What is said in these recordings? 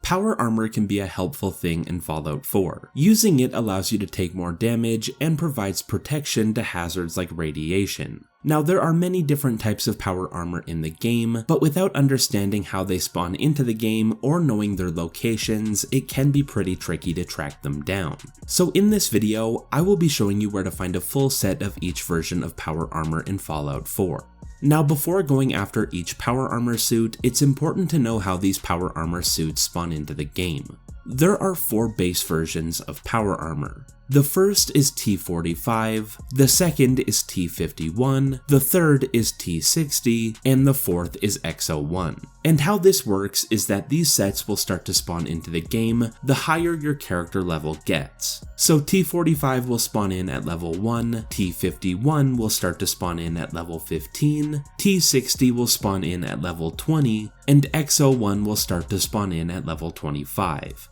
Power armor can be a helpful thing in Fallout 4. Using it allows you to take more damage and provides protection to hazards like radiation. Now, there are many different types of power armor in the game, but without understanding how they spawn into the game or knowing their locations, it can be pretty tricky to track them down. So in this video, I will be showing you where to find a full set of each version of power armor in Fallout 4. Now, before going after each power armor suit, it's important to know how these power armor suits spawn into the game. There are 4 base versions of power armor. The first is T45, the second is T51, the third is T60, and the fourth is X01. And how this works is that these sets will start to spawn into the game the higher your character level gets. So T45 will spawn in at level 1, T51 will start to spawn in at level 15, T60 will spawn in at level 20, and X01 will start to spawn in at level 25.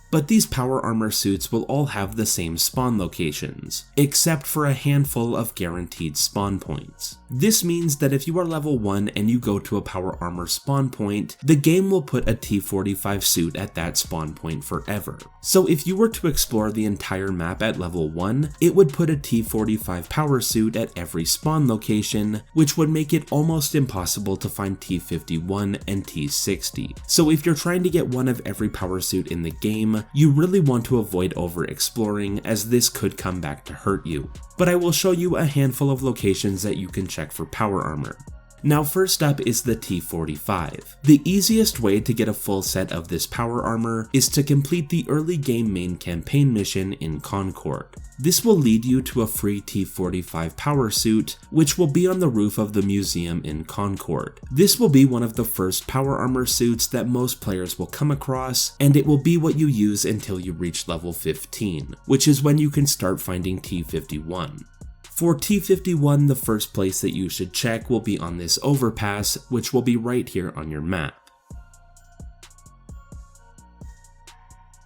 But these power armor suits will all have the same spawn locations, except for a handful of guaranteed spawn points. This means that if you are level 1 and you go to a power armor spawn point, the game will put a T45 suit at that spawn point forever. So if you were to explore the entire map at level 1, it would put a T45 power suit at every spawn location, which would make it almost impossible to find T51 and T60. So if you're trying to get one of every power suit in the game, you really want to avoid over-exploring, as this could come back to hurt you. But I will show you a handful of locations that you can check for power armor. Now, first up is the T45. The easiest way to get a full set of this power armor is to complete the early game main campaign mission in Concord. This will lead you to a free T45 power suit, which will be on the roof of the museum in Concord. This will be one of the first power armor suits that most players will come across, and it will be what you use until you reach level 15, which is when you can start finding T51. For T51, the first place that you should check will be on this overpass, which will be right here on your map.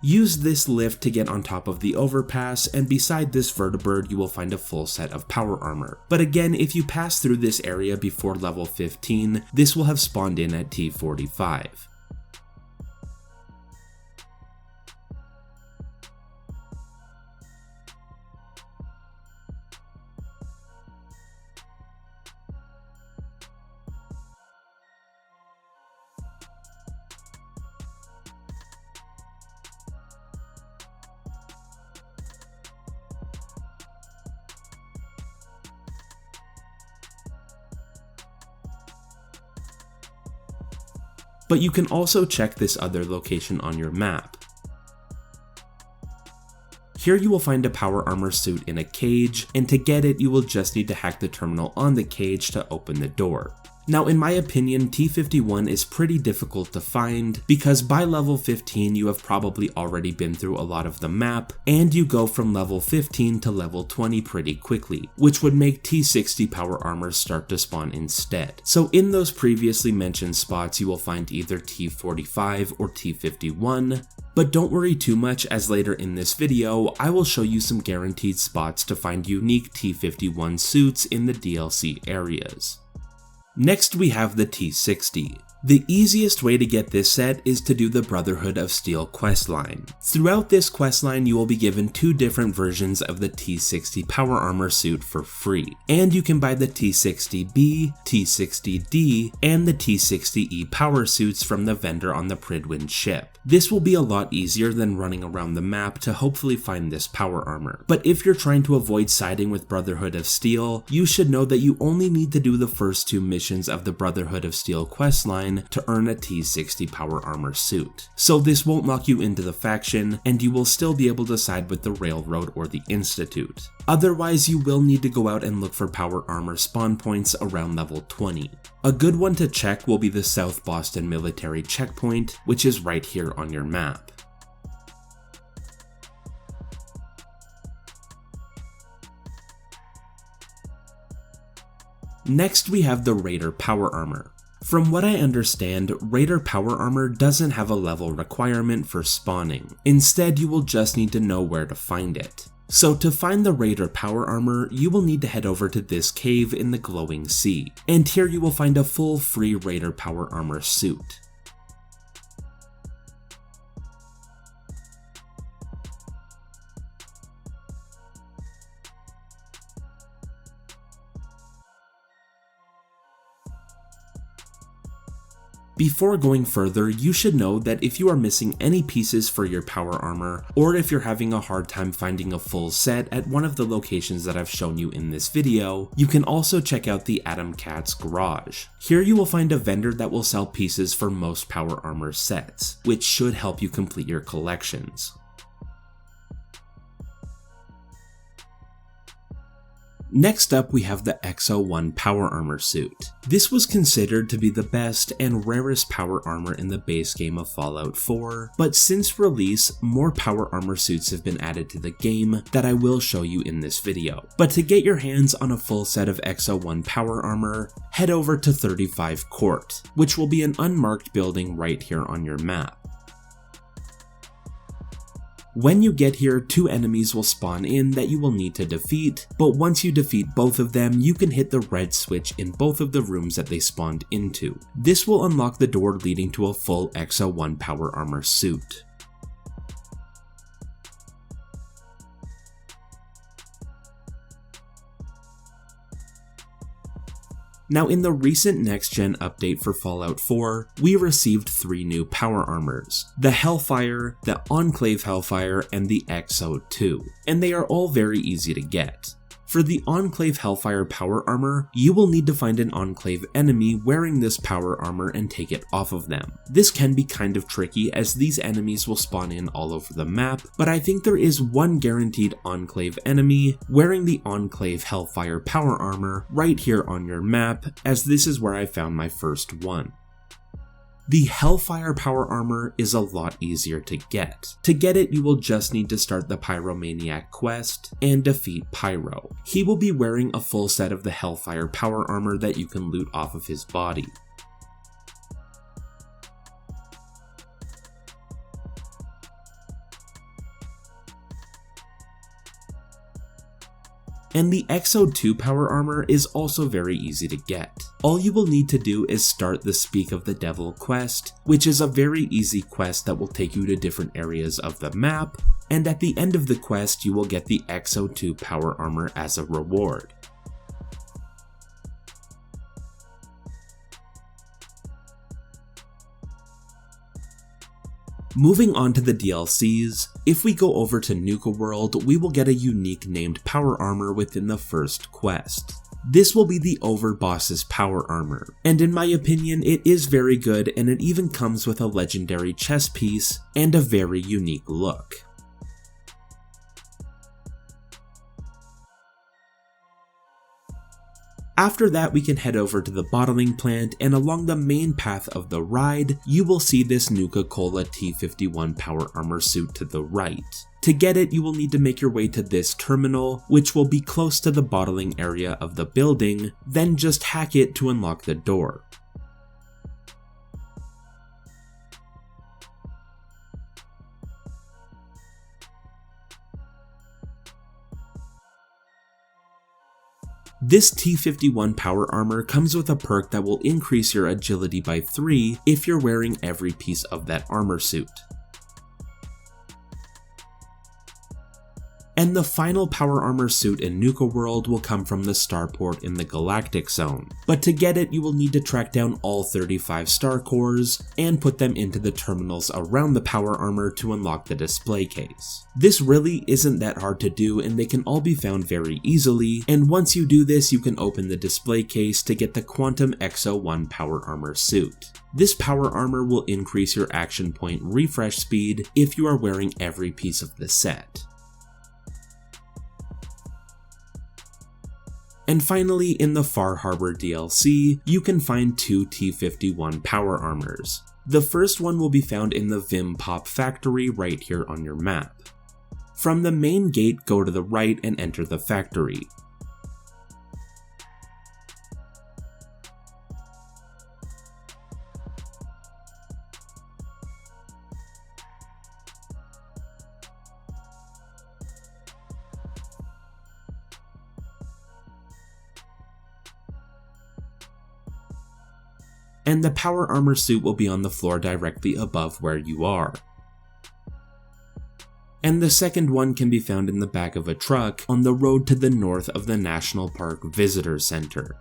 Use this lift to get on top of the overpass, and beside this vertibird you will find a full set of power armor. But again, if you pass through this area before level 15, this will have spawned in at T45. But you can also check this other location on your map. Here you will find a power armor suit in a cage, and to get it you will just need to hack the terminal on the cage to open the door. Now, in my opinion, T51 is pretty difficult to find because by level 15 you have probably already been through a lot of the map, and you go from level 15 to level 20 pretty quickly, which would make T60 power armor start to spawn instead. So in those previously mentioned spots you will find either T45 or T51, but don't worry too much, as later in this video I will show you some guaranteed spots to find unique T51 suits in the DLC areas. Next we have the T60. The easiest way to get this set is to do the Brotherhood of Steel questline. Throughout this questline you will be given 2 different versions of the T60 power armor suit for free, and you can buy the T60B, T60D, and the T60E power suits from the vendor on the Rodwenn ship. This will be a lot easier than running around the map to hopefully find this power armor. But if you're trying to avoid siding with Brotherhood of Steel, you should know that you only need to do the first 2 missions of the Brotherhood of Steel questline to earn a T60 power armor suit. So this won't lock you into the faction, and you will still be able to side with the Railroad or the Institute. Otherwise, you will need to go out and look for power armor spawn points around level 20. A good one to check will be the South Boston military checkpoint, which is right here on your map. Next we have the Raider power armor. From what I understand, Raider power armor doesn't have a level requirement for spawning. Instead, you will just need to know where to find it. So to find the Raider power armor, you will need to head over to this cave in the glowing sea, and here you will find a full free Raider power armor suit. Before going further, you should know that if you are missing any pieces for your power armor, or if you're having a hard time finding a full set at one of the locations that I've shown you in this video, you can also check out the Atom Cat's garage. Here you will find a vendor that will sell pieces for most power armor sets, which should help you complete your collections. Next up, we have the X01 Power Armor Suit. This was considered to be the best and rarest power armor in the base game of Fallout 4, but since release, more power armor suits have been added to the game that I will show you in this video. But to get your hands on a full set of X01 power armor, head over to 35 Court, which will be an unmarked building right here on your map. When you get here, 2 enemies will spawn in that you will need to defeat, but once you defeat both of them, you can hit the red switch in both of the rooms that they spawned into. This will unlock the door leading to a full X01 power armor suit. Now in the recent next-gen update for Fallout 4, we received 3 new power armors: the Hellfire, the Enclave Hellfire, and the X02, and they are all very easy to get. For the Enclave Hellfire power armor, you will need to find an Enclave enemy wearing this power armor and take it off of them. This can be kind of tricky as these enemies will spawn in all over the map, but I think there is one guaranteed Enclave enemy wearing the Enclave Hellfire power armor right here on your map, as this is where I found my first one. The Hellfire power armor is a lot easier to get. To get it, you will just need to start the Pyromaniac quest and defeat Pyro. He will be wearing a full set of the Hellfire power armor that you can loot off of his body. And the X02 power armor is also very easy to get. All you will need to do is start the Speak of the Devil quest, which is a very easy quest that will take you to different areas of the map, and at the end of the quest you will get the X02 power armor as a reward. Moving on to the DLCs, if we go over to Nuka World, we will get a unique named power armor within the first quest. This will be the Overboss's power armor, and in my opinion it is very good, and it even comes with a legendary chest piece and a very unique look. After that, we can head over to the bottling plant, and along the main path of the ride, you will see this Nuka-Cola T51 power armor suit to the right. To get it, you will need to make your way to this terminal, which will be close to the bottling area of the building, then just hack it to unlock the door. This T51 power armor comes with a perk that will increase your agility by 3 if you're wearing every piece of that armor suit. And the final power armor suit in Nuka World will come from the starport in the Galactic Zone, but to get it you will need to track down all 35 star cores and put them into the terminals around the power armor to unlock the display case. This really isn't that hard to do, and they can all be found very easily, and once you do this you can open the display case to get the Quantum X01 power armor suit. This power armor will increase your action point refresh speed if you are wearing every piece of the set. And finally, in the Far Harbor DLC, you can find 2 T51 power armors. The first one will be found in the Vim Pop factory right here on your map. From the main gate, go to the right and enter the factory. And the power armor suit will be on the floor directly above where you are. And the second one can be found in the back of a truck on the road to the north of the National Park Visitor Center.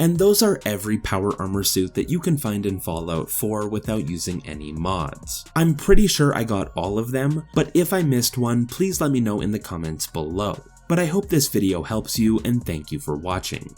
And those are every power armor suit that you can find in Fallout 4 without using any mods. I'm pretty sure I got all of them, but if I missed one, please let me know in the comments below. But I hope this video helps you, and thank you for watching.